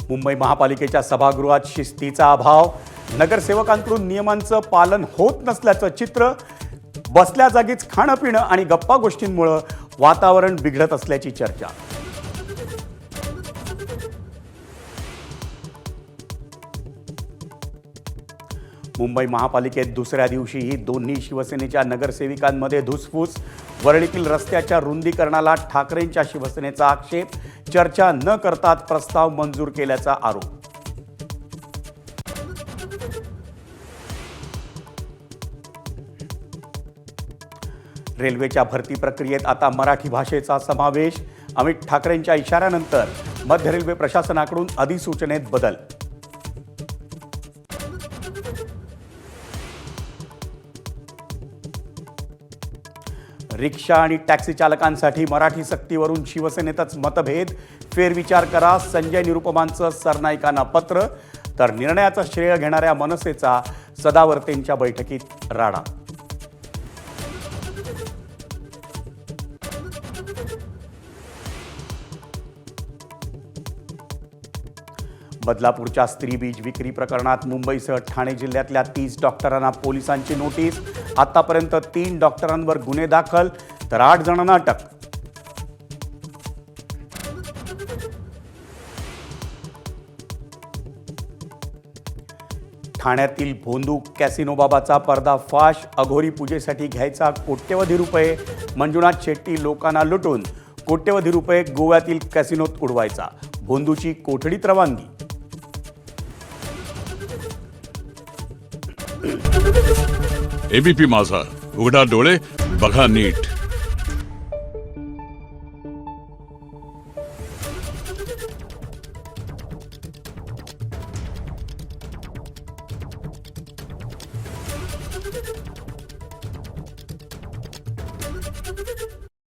मुंबई महापालिकेच्या सभागृहात शिस्तीचा अभाव, नगरसेवकांकडून नियमांचं पालन होत नसल्याचं चित्र, बसल्या जागीच खाणं पिणं आणि गप्पा गोष्टींमुळे वातावरण बिघडत असल्याची चर्चा. मुंबई महापालिकेत दुसऱ्या दिवशीही दोन्ही शिवसेनेच्या नगरसेविकांमध्ये धुसफूस, वरळीतील रस्त्याच्या रुंदीकरणाला ठाकरेंच्या शिवसेनेचा आक्षेप, चर्चा न करताच प्रस्ताव मंजूर केल्याचा आरोप. रेल्वेच्या भरती प्रक्रियेत आता मराठी भाषेचा समावेश, अमित ठाकरेंच्या इशाऱ्यानंतर मध्य रेल्वे प्रशासनाकडून अधिसूचनेत बदल. रिक्षा आणि टॅक्सी चालकांसाठी मराठी सक्तीवरून शिवसेनेतच मतभेद, फेरविचार करा, संजय निरुपमांचं सरनाईकांना पत्र, तर निर्णयाचं श्रेय घेणाऱ्या मनसेचा सदावर्तेंच्या बैठकीत राडा. बदलापूरच्या स्त्रीबीज विक्री प्रकरणात मुंबईसह ठाणे जिल्ह्यातल्या 30 डॉक्टरांना पोलिसांची नोटीस, आतापर्यंत 3 डॉक्टरांवर गुन्हे दाखल तर 8 जणांना अटक. ठाण्यातील भोंदू कॅसिनोबाबाचा पर्दाफाश, अघोरी पूजेसाठी घ्यायचा कोट्यवधी रुपये, मंजुनाथ शेट्टी लोकांना लुटून कोट्यवधी रुपये गोव्यातील कॅसिनोत उडवायचा, भोंदूची कोठडीत रवानगी. एबीपी माझा, उघडा डोळे बघा नीट.